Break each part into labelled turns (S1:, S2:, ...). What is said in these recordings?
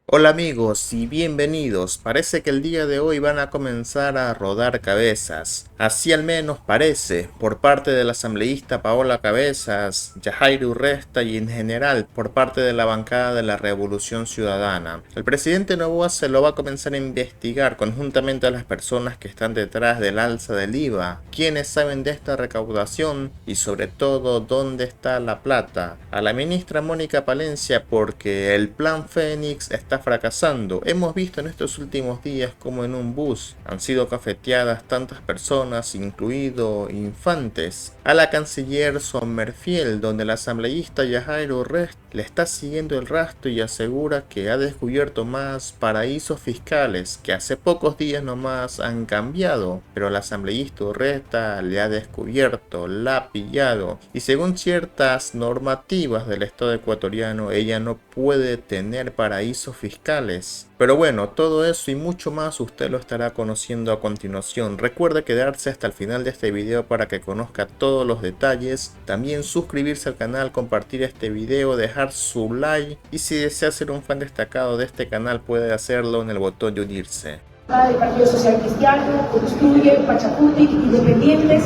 S1: Hola amigos y bienvenidos. Parece que el día de hoy van a comenzar a rodar cabezas. Así al menos parece, por parte del asambleísta Paola Cabezas, Yajaira Urresta y en general por parte de la bancada de la Revolución Ciudadana. El presidente Noboa se lo va a comenzar a investigar conjuntamente a las personas que están detrás del alza del IVA, quiénes saben de esta recaudación y sobre todo dónde está la plata. A la ministra Mónica Palencia porque el plan Fénix está fracasando. Hemos visto en estos últimos días como en un bus han sido cafeteadas tantas personas, incluido infantes. A la canciller Sommerfield, donde el asambleísta Yajaira Urrest le está siguiendo el rastro y asegura que ha descubierto más paraísos fiscales que hace pocos días nomás han cambiado, pero el asambleísta Urresta le ha descubierto, la ha pillado y según ciertas normativas del Estado ecuatoriano ella no puede tener paraísos fiscales. Pero bueno, todo eso y mucho más usted lo estará conociendo a continuación. Recuerde quedarse hasta el final de este video para que conozca todos los detalles. También suscribirse al canal, compartir este video, dejar su like y si desea ser un fan destacado de este canal puede hacerlo en el botón de unirse.
S2: Del Partido Social Cristiano, Construye, Pachacutic, Independientes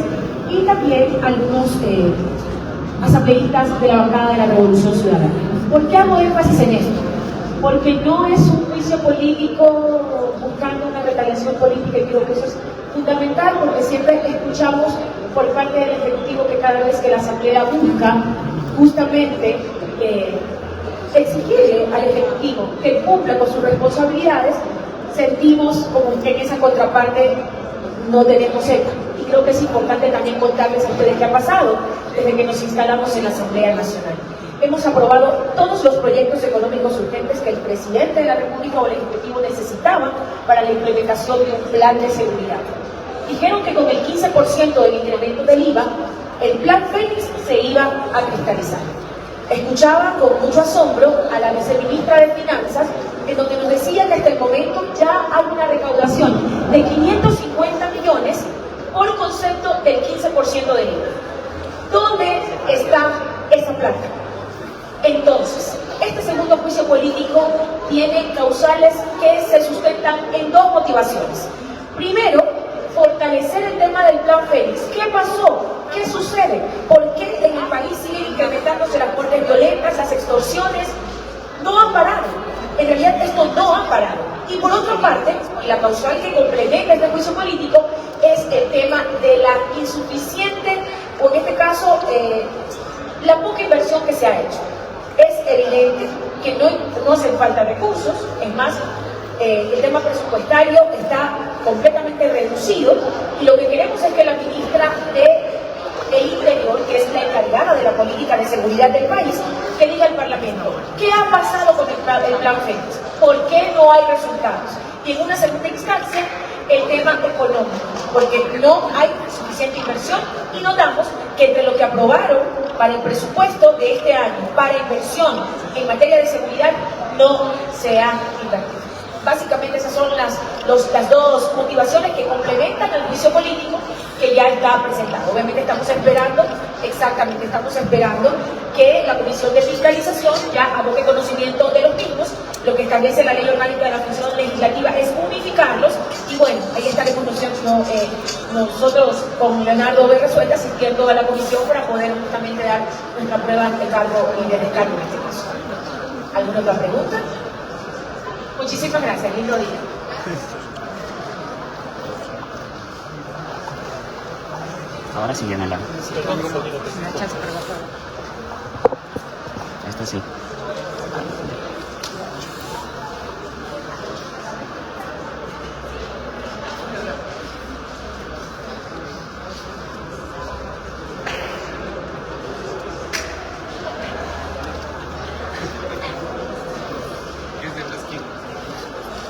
S2: y también algunos asambleístas de la bancada de la Revolución Ciudadana. ¿Por qué hago énfasis en esto? Porque no es un juicio político buscando una retaliación política y creo que eso es fundamental porque siempre escuchamos por parte del Ejecutivo que cada vez que la Asamblea busca justamente exigirle al Ejecutivo que cumpla con sus responsabilidades, sentimos como que en esa contraparte no tenemos eco. Y creo que es importante también contarles a ustedes qué ha pasado desde que nos instalamos en la Asamblea Nacional. Hemos aprobado todos los proyectos económicos urgentes que el presidente de la República o el Ejecutivo necesitaba para la implementación de un plan de seguridad. Dijeron que con el 15% del incremento del IVA, el plan Fénix se iba a cristalizar. Escuchaba con mucho asombro a la viceministra de Finanzas, en donde nos decía que hasta el momento ya hay una recaudación de 550 millones por concepto del 15% del IVA. ¿Dónde está esa plata? Entonces, este segundo juicio político tiene causales que se sustentan en dos motivaciones. Primero, fortalecer el tema del plan Fénix. ¿Qué pasó? ¿Qué sucede? ¿Por qué en el país siguen incrementándose las muertes violentas, las extorsiones? No han parado. En realidad esto no ha parado. Y por otra parte, y la causal que complementa este juicio político es el tema de la insuficiente, o en este caso, la poca inversión que se ha hecho. Es evidente que no hacen falta recursos, es más, el tema presupuestario está completamente reducido y lo que queremos es que la ministra del Interior, que es la encargada de la política de seguridad del país, que diga al Parlamento qué ha pasado con el plan Fénix, por qué no hay resultados y en una segunda instancia el tema económico, porque no hay suficiente inversión y notamos que entre lo que aprobaron para el presupuesto de este año, para inversión en materia de seguridad, no se ha invertido. Básicamente esas son las dos motivaciones que complementan el juicio político que ya está presentado. Obviamente estamos esperando que la Comisión de Fiscalización ya aboque conocimiento de los mismos. Lo que establece la Ley Orgánica de la Función Legislativa es unificarlos y bueno, ahí estaremos nosotros con Leonardo B. Resuelta asistiendo a la comisión para poder justamente dar nuestra prueba de cargo y de descargo en este caso. ¿Alguna otra pregunta? Muchísimas gracias, lindo día.
S3: Ahora sí, Yanela. Esta sí.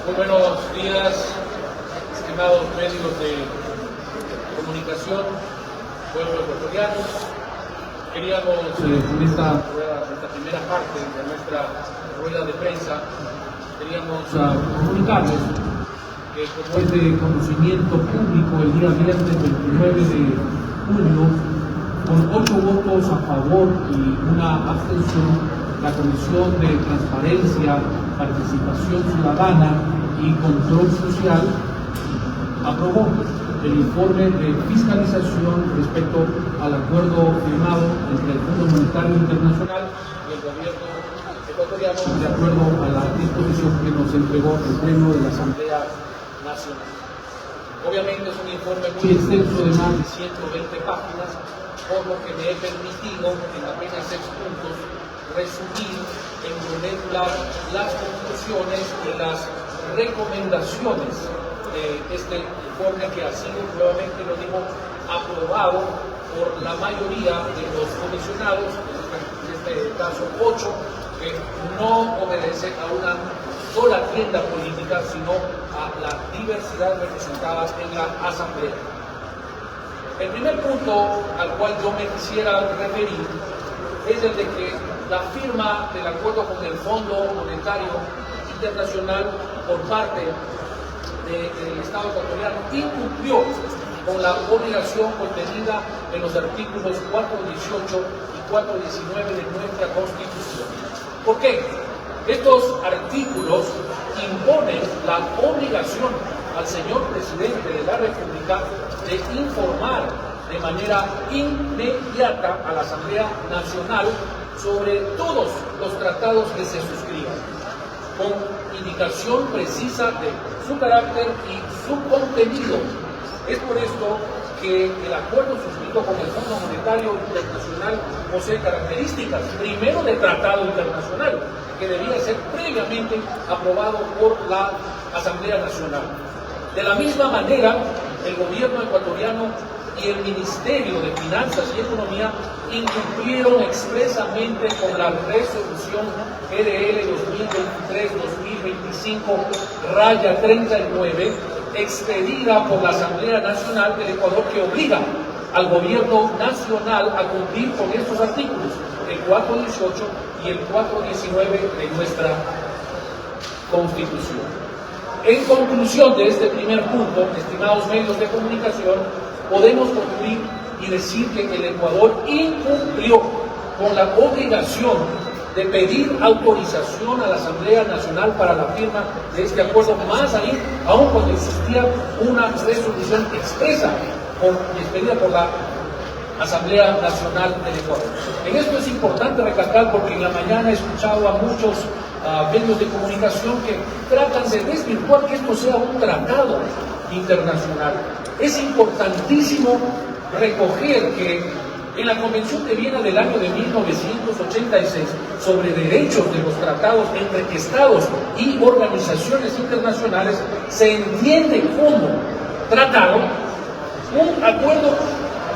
S4: Muy buenos días, estimados medios de comunicación, pueblo ecuatoriano. Queríamos en esta primera parte de nuestra rueda de prensa, queríamos comunicarles que como es de conocimiento público el día viernes 29 de junio, con 8 votos a favor y una abstención, la Comisión de Transparencia, Participación Ciudadana y Control Social aprobó el informe de fiscalización respecto al acuerdo firmado entre el Fondo Monetario Internacional y el gobierno ecuatoriano de acuerdo a la disposición que nos entregó el Pleno de la Asamblea Nacional. Obviamente es un informe muy extenso de más de 120 páginas, por lo que me he permitido en apenas 6 puntos resumir, englobar las conclusiones y las recomendaciones de este informe, que ha sido, nuevamente lo digo, aprobado por la mayoría de los comisionados, en este caso 8, que no obedecen a una sola agenda política, sino a la diversidad representada en la Asamblea. El primer punto al cual yo me quisiera referir es el de que la firma del acuerdo con el Fondo Monetario Internacional por parte del Estado ecuatoriano incumplió con la obligación contenida en los artículos 418 y 419 de nuestra Constitución. ¿Por qué? Estos artículos imponen la obligación al señor presidente de la República de informar de manera inmediata a la Asamblea Nacional sobre todos los tratados que se suscriban, con indicación precisa de su carácter y su contenido. Es por esto que el acuerdo suscrito con el Fondo Monetario Internacional posee características, primero, de tratado internacional, que debía ser previamente aprobado por la Asamblea Nacional. De la misma manera, el gobierno ecuatoriano y el Ministerio de Finanzas y Economía incumplieron expresamente con la resolución GDL 2023-2025-39, expedida por la Asamblea Nacional del Ecuador, que obliga al gobierno nacional a cumplir con estos artículos, el 418 y el 419 de nuestra Constitución. En conclusión de este primer punto, estimados medios de comunicación, podemos concluir y decir que el Ecuador incumplió con la obligación de pedir autorización a la Asamblea Nacional para la firma de este acuerdo, más ahí, aún cuando existía una resolución expresa expedida por la Asamblea Nacional del Ecuador. En esto es importante recalcar, porque en la mañana he escuchado a muchos medios de comunicación que tratan de desvirtuar que esto sea un tratado internacional. Es importantísimo recoger que en la Convención de Viena del año de 1986 sobre derechos de los tratados entre estados y organizaciones internacionales se entiende como tratado un acuerdo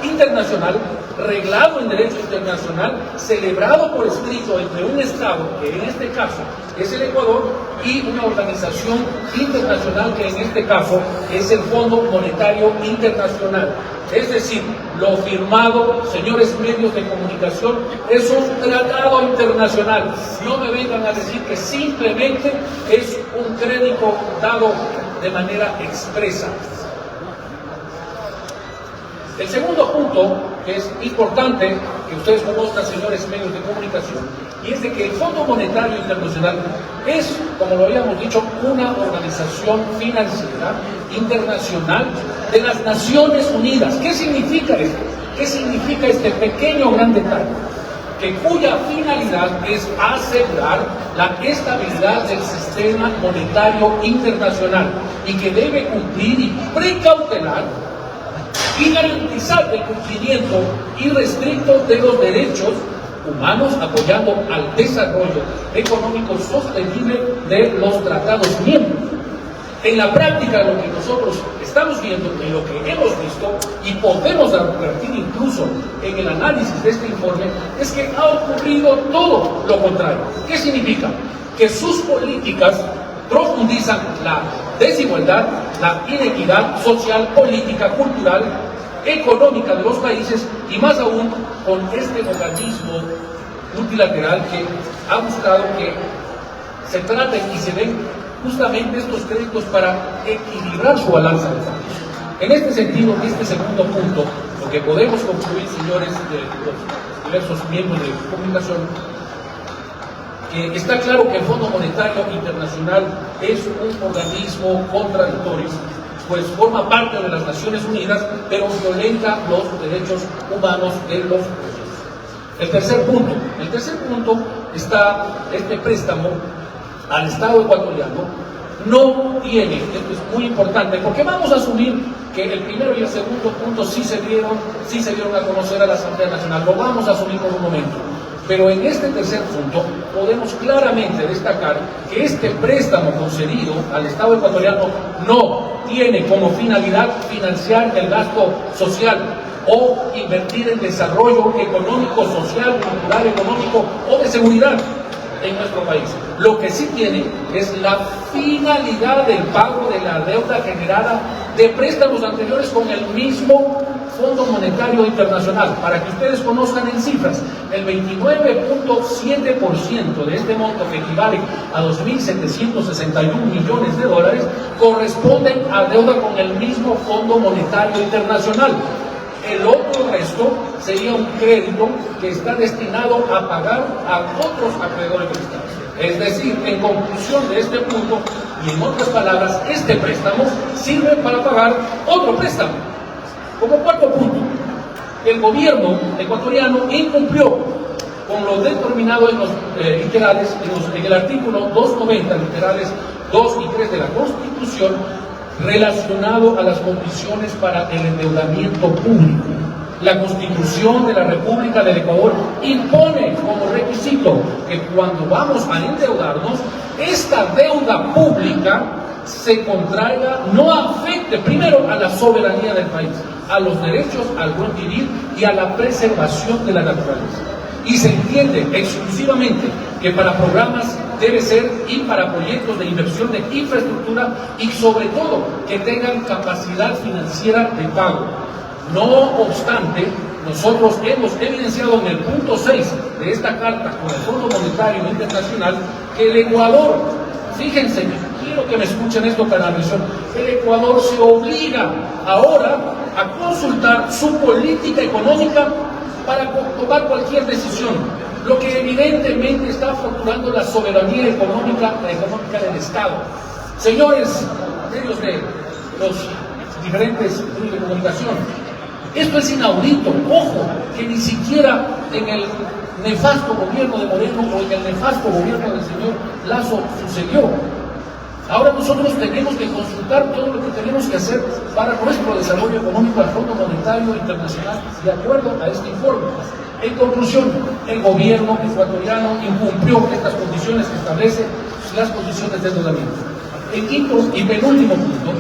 S4: internacional reglado en derecho internacional, celebrado por escrito entre un Estado, que en este caso es el Ecuador, y una organización internacional, que en este caso es el Fondo Monetario Internacional. Es decir, lo firmado, señores medios de comunicación, es un tratado internacional. No me vengan a decir que simplemente es un crédito dado de manera expresa. El segundo punto, que es importante que ustedes conozcan, señores medios de comunicación, y es de que el Fondo Monetario Internacional es, como lo habíamos dicho, una organización financiera internacional de las Naciones Unidas. ¿Qué significa esto? ¿Qué significa este pequeño gran detalle? Que cuya finalidad es asegurar la estabilidad del sistema monetario internacional, y que debe cumplir y precautelar y garantizar el cumplimiento irrestricto de los derechos humanos, apoyando al desarrollo económico sostenible de los tratados miembros. En la práctica, lo que nosotros estamos viendo y lo que hemos visto, y podemos advertir incluso en el análisis de este informe, es que ha ocurrido todo lo contrario. ¿Qué significa? Que sus políticas profundizan la desigualdad, la inequidad social, política, cultural, económica de los países, y más aún con este organismo multilateral que ha buscado que se traten y se den justamente estos créditos para equilibrar su balanza de pagos. En este sentido, este segundo punto, lo que podemos concluir, señores de los diversos miembros de comunicación, Está claro que el Fondo Monetario Internacional es un organismo contradictorio, pues forma parte de las Naciones Unidas, pero violenta los derechos humanos de los pueblos. El tercer punto está este préstamo al Estado ecuatoriano. No tiene, esto es muy importante, porque vamos a asumir que el primero y el segundo punto sí se dieron a conocer a la Asamblea Nacional, lo vamos a asumir por un momento. Pero en este tercer punto podemos claramente destacar que este préstamo concedido al Estado ecuatoriano no tiene como finalidad financiar el gasto social o invertir en desarrollo económico, social, cultural, económico o de seguridad en nuestro país. Lo que sí tiene es la finalidad del pago de la deuda generada de préstamos anteriores con el mismo Fondo Monetario Internacional. Para que ustedes conozcan en cifras, el 29.7% de este monto, que equivale a 2.761 millones de dólares, corresponden a deuda con el mismo Fondo Monetario Internacional. El otro resto sería un crédito que está destinado a pagar a otros acreedores del Estado. Es decir, en conclusión de este punto, y en otras palabras, este préstamo sirve para pagar otro préstamo. Como cuarto punto, el gobierno ecuatoriano incumplió con lo determinado en los literales, en el artículo 290, literales 2 y 3 de la Constitución, relacionado a las condiciones para el endeudamiento público. La Constitución de la República del Ecuador impone como requisito que cuando vamos a endeudarnos, esta deuda pública se contraiga, no afecte primero a la soberanía del país, a los derechos al buen vivir y a la preservación de la naturaleza. Y se entiende exclusivamente que para programas debe ser y para proyectos de inversión de infraestructura y sobre todo que tengan capacidad financiera de pago. No obstante, nosotros hemos evidenciado en el punto 6 de esta carta con el Fondo Monetario Internacional que el Ecuador, fíjense, quiero que me escuchen esto para la visión, el Ecuador se obliga ahora a consultar su política económica para tomar cualquier decisión, lo que evidentemente está fracturando la soberanía económica del Estado. Señores medios de los diferentes medios de comunicación, esto es inaudito. Ojo, que ni siquiera en el nefasto gobierno de Moreno o en el nefasto gobierno del señor Lasso sucedió. Ahora nosotros tenemos que consultar todo lo que tenemos que hacer para nuestro desarrollo económico al Fondo Monetario Internacional de acuerdo a este informe. En conclusión, el gobierno ecuatoriano incumplió estas condiciones que establece las condiciones de endeudamiento. El quinto y penúltimo punto,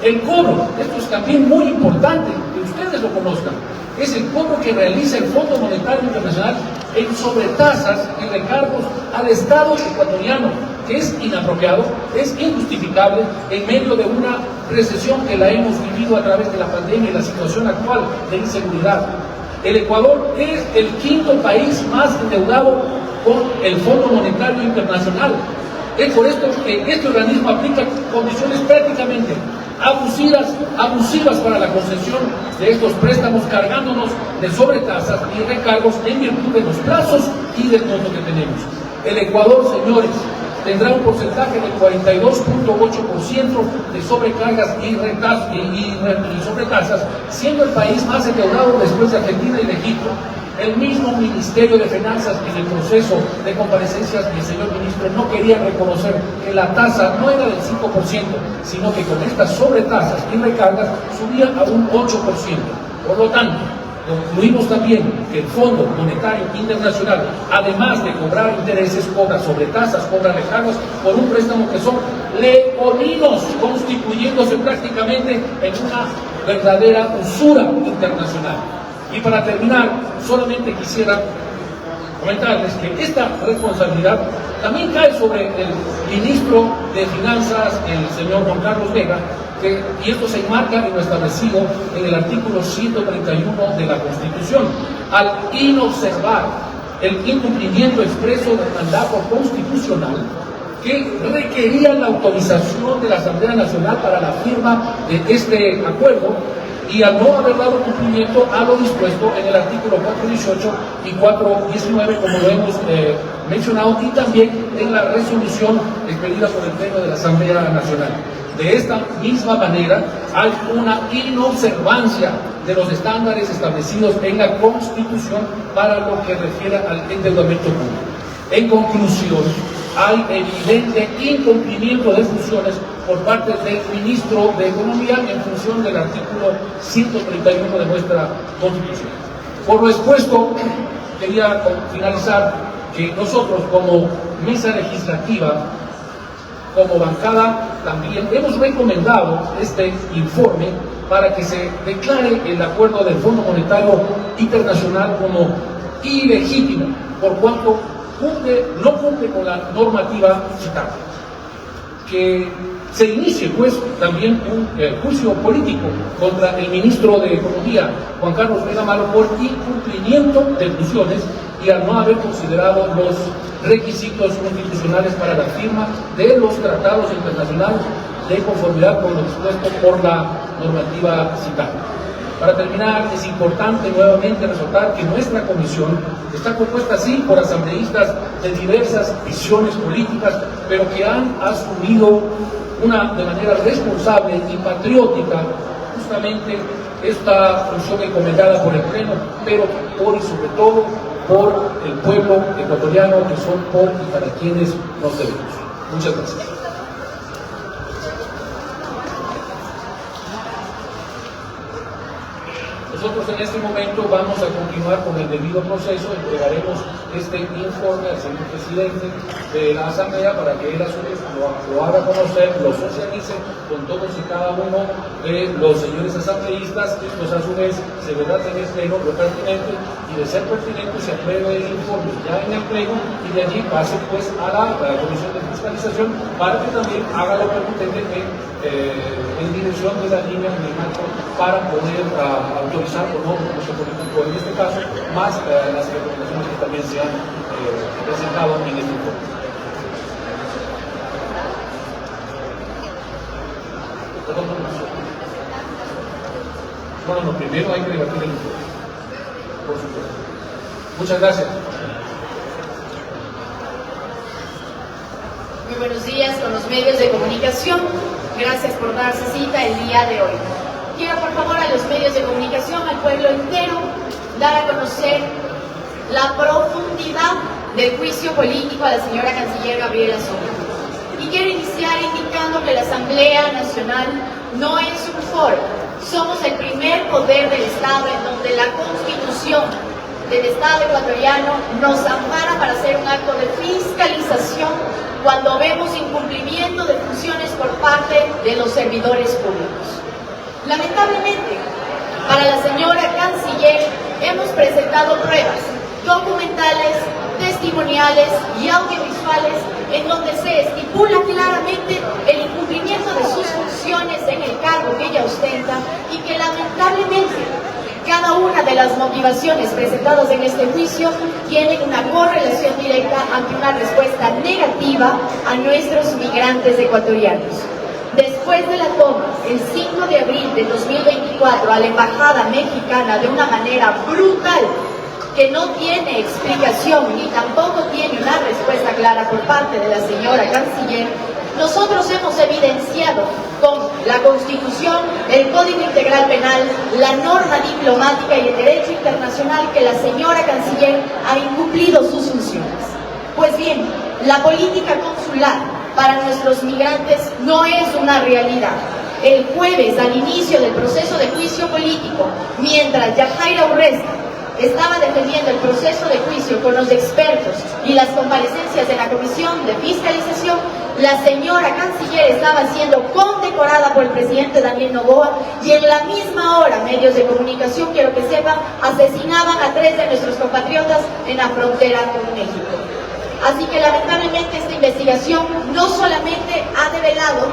S4: el cobro, esto es también muy importante que ustedes lo conozcan, es el cobro que realiza el Fondo Monetario Internacional en sobretasas y recargos al Estado ecuatoriano, que es inapropiado, es injustificable en medio de una recesión que la hemos vivido a través de la pandemia y la situación actual de inseguridad. El Ecuador es el quinto país más endeudado con el Fondo Monetario Internacional. Es por esto que este organismo aplica condiciones prácticamente abusivas para la concesión de estos préstamos, cargándonos de sobretasas y recargos en virtud de los plazos y del monto que tenemos. El Ecuador, señores, tendrá un porcentaje del 42.8% de sobrecargas y sobretasas, siendo el país más endeudado después de Argentina y de Egipto. El mismo Ministerio de Finanzas, en el proceso de comparecencias, el señor ministro no quería reconocer que la tasa no era del 5%, sino que con estas sobretasas y recargas subía a un 8%. Por lo tanto, concluimos también que el Fondo Monetario Internacional, además de cobrar intereses, cobra sobretasas, cobra recargos por un préstamo que son leoninos, constituyéndose prácticamente en una verdadera usura internacional. Y para terminar, solamente quisiera comentarles que esta responsabilidad también cae sobre el ministro de Finanzas, el señor Juan Carlos Vega, y esto se enmarca en lo establecido en el artículo 131 de la Constitución, al inobservar el incumplimiento expreso del mandato constitucional que requería la autorización de la Asamblea Nacional para la firma de este acuerdo. y al no haber dado cumplimiento a lo dispuesto en el artículo 418 y 419, como lo hemos mencionado, y también en la resolución expedida por el Pleno de la Asamblea Nacional. De esta misma manera, hay una inobservancia de los estándares establecidos en la Constitución para lo que refiere al endeudamiento público. En conclusión, hay evidente incumplimiento de funciones por parte del ministro de Economía en función del artículo 131 de nuestra Constitución. Por lo expuesto, quería finalizar que nosotros como mesa legislativa, como bancada, también hemos recomendado este informe para que se declare el acuerdo del Fondo Monetario Internacional como ilegítimo, por cuanto no cumple con la normativa citada. Que se inicie pues también un juicio político contra el ministro de Economía, Juan Carlos Vega Malo, por incumplimiento de funciones y al no haber considerado los requisitos constitucionales para la firma de los tratados internacionales de conformidad con lo dispuesto por la normativa citada. Para terminar, es importante nuevamente resaltar que nuestra comisión está compuesta sí por asambleístas de diversas visiones políticas, pero que han asumido de manera responsable y patriótica justamente esta función encomendada por el Pleno, pero por y sobre todo por el pueblo ecuatoriano, que son por y para quienes nos debemos. Muchas gracias. Nosotros en este momento vamos a continuar con el debido proceso, entregaremos este informe al señor presidente de la Asamblea para que él a su vez lo haga conocer, lo socialice con todos y cada uno de los señores asambleístas, y pues a su vez se verá en el Pleno lo pertinente, y de ser pertinente se apruebe el informe ya en el Pleno, y de allí pase pues a la Comisión de Fiscalización para que también haga lo pertinente en dirección de la línea en el marco para poder autorizar o no el proceso político en este caso, más las recomendaciones que también se han presentado en este informe. Bueno, primero hay que debatir el informe, por supuesto. Muchas gracias.
S5: Muy buenos días con los medios de comunicación. Gracias por darse cita el día de hoy. Quiero por favor a los medios de comunicación, al pueblo entero, dar a conocer la profundidad del juicio político a la señora canciller Gabriela Solá. Y quiero iniciar indicando que la Asamblea Nacional no es un foro. Somos el primer poder del Estado en donde la Constitución del Estado ecuatoriano nos ampara para hacer un acto de fiscalización cuando vemos incumplimiento de funciones por parte de los servidores públicos. Lamentablemente, para la señora canciller hemos presentado pruebas documentales, testimoniales y audiovisuales en donde se estipula claramente el incumplimiento de sus funciones en el cargo que ella ostenta, y que lamentablemente cada una de las motivaciones presentadas en este juicio tienen una correlación directa ante una respuesta negativa a nuestros migrantes ecuatorianos. Después de la toma, el 5 de abril de 2024, a la embajada mexicana de una manera brutal, que no tiene explicación ni tampoco tiene una respuesta clara por parte de la señora canciller, nosotros hemos evidenciado con la Constitución, el Código Integral Penal, la norma diplomática y el derecho internacional que la señora canciller ha incumplido sus funciones. Pues bien, la política consular para nuestros migrantes no es una realidad. El jueves, al inicio del proceso de juicio político, mientras Yajaira Urresti estaba defendiendo el proceso de juicio con los expertos y las comparecencias de la Comisión de Fiscalización, la señora canciller estaba siendo condecorada por el presidente Daniel Noboa, y en la misma hora medios de comunicación, quiero que sepan, asesinaban a 3 de nuestros compatriotas en la frontera con México. Así que lamentablemente esta investigación no solamente ha develado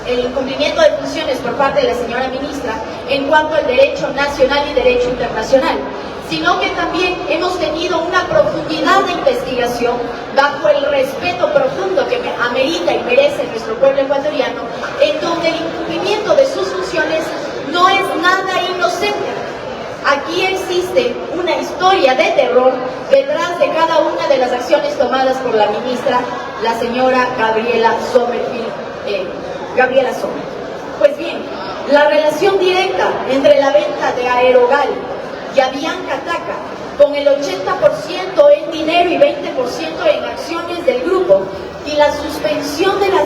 S5: el incumplimiento de funciones por parte de la señora ministra en cuanto al derecho nacional y derecho internacional, sino que también hemos tenido una profundidad de investigación bajo el respeto profundo que amerita y merece nuestro pueblo ecuatoriano, en donde el incumplimiento de sus funciones no es nada historia de terror detrás de cada una de las acciones tomadas por la ministra, la señora Gabriela Sommerfield. Pues bien, la relación directa entre la venta de Aerogal y Avianca TACA, con el 80% en dinero y 20% en acciones del grupo, y la suspensión de las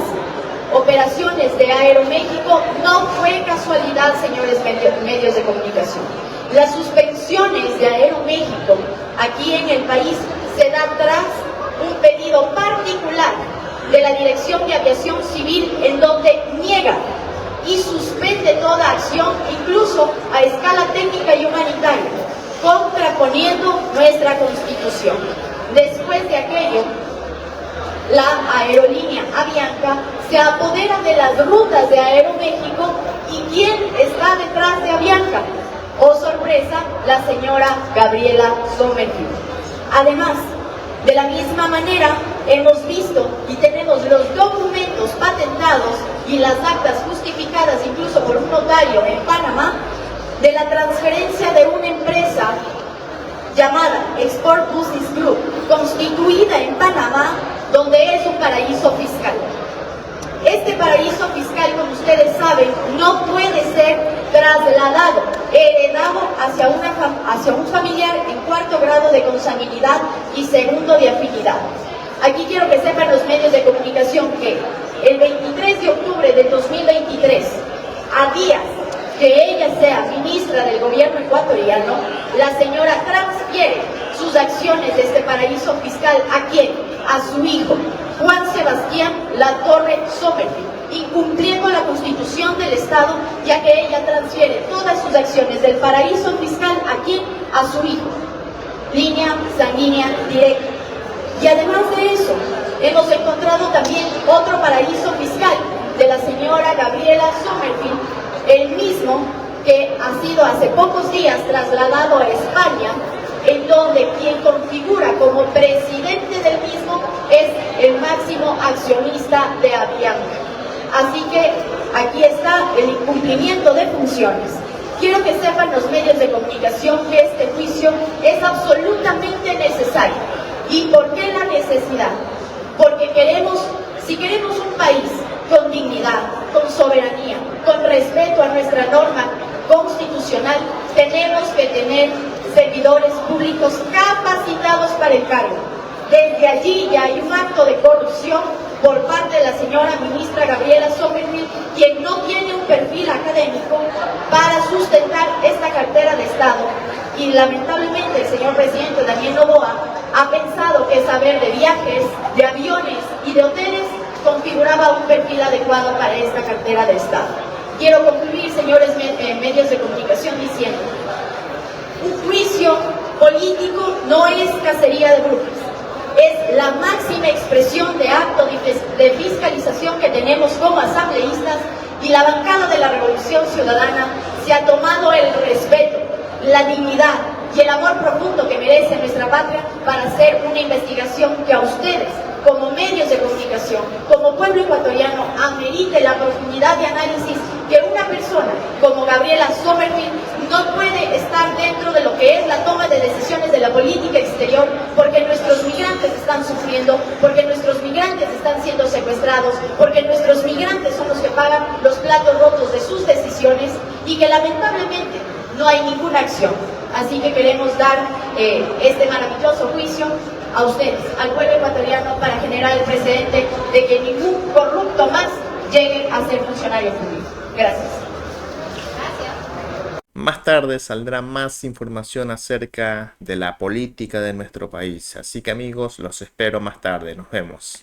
S5: operaciones de Aeroméxico no fue casualidad, señores medios de comunicación. Las suspensiones de Aeroméxico aquí en el país se da tras un pedido particular de la Dirección de Aviación Civil, en donde niega y suspende toda acción, incluso a escala técnica y humanitaria, contraponiendo nuestra Constitución. Después de aquello, la aerolínea Avianca se apodera de las rutas de Aeroméxico. ¿Y quién está detrás de Avianca? Oh sorpresa, la señora Gabriela Sommerfield. Además, de la misma manera, hemos visto y tenemos los documentos patentados y las actas justificadas incluso por un notario en Panamá de la transferencia de una empresa llamada Export Business Group, constituida en Panamá, donde es un paraíso fiscal. Este paraíso fiscal, como ustedes saben, no puede ser trasladado, heredado hacia un familiar en cuarto grado de consanguinidad y segundo de afinidad. Aquí quiero que sepan los medios de comunicación que el 23 de octubre del 2023, a días que ella sea ministra del gobierno ecuatoriano, la señora transfiere sus acciones de este paraíso fiscal ¿a quién? A su hijo, Juan Sebastián Latorre Sommerfield, incumpliendo la Constitución del Estado, ya que ella transfiere todas sus acciones del paraíso fiscal ¿a quién? A su hijo, línea sanguínea directa. Y además de eso, hemos encontrado también otro paraíso fiscal de la señora Gabriela Sommerfield, el mismo que ha sido hace pocos días trasladado a España, en donde quien configura como presidente del mismo es el máximo accionista de Avianca. Así que aquí está el incumplimiento de funciones. Quiero que sepan los medios de comunicación que este juicio es absolutamente necesario. ¿Y por qué la necesidad? Porque si queremos un país con dignidad, con soberanía, con respeto a nuestra norma constitucional, tenemos que tener servidores públicos capacitados para el cargo. Desde allí ya hay un acto de corrupción por parte de la señora ministra Gabriela Sommerfield, quien no tiene un perfil académico para sustentar esta cartera de Estado. Y lamentablemente el señor presidente Daniel Noboa ha pensado que saber de viajes, de aviones y de hoteles configuraba un perfil adecuado para esta cartera de Estado. Quiero concluir, señores medios de comunicación, diciendo: un juicio político no es cacería de brujas, es la máxima expresión de acto de fiscalización que tenemos como asambleístas, y la bancada de la Revolución Ciudadana se ha tomado el respeto, la dignidad y el amor profundo que merece nuestra patria para hacer una investigación que a ustedes, como medios de comunicación, como pueblo ecuatoriano, amerite la profundidad de análisis que una persona como Gabriela Sommerfield no puede estar dentro de lo que es la toma de decisiones de la política exterior, porque nuestros migrantes están sufriendo, porque nuestros migrantes están siendo secuestrados, porque nuestros migrantes son los que pagan los platos rotos de sus decisiones, y que lamentablemente no hay ninguna acción. Así que queremos dar este maravilloso juicio a ustedes, al pueblo ecuatoriano, para generar el precedente de que ningún corrupto más llegue a ser funcionario público. Gracias.
S1: Más tarde saldrá más información acerca de la política de nuestro país. Así que amigos, los espero más tarde. Nos vemos.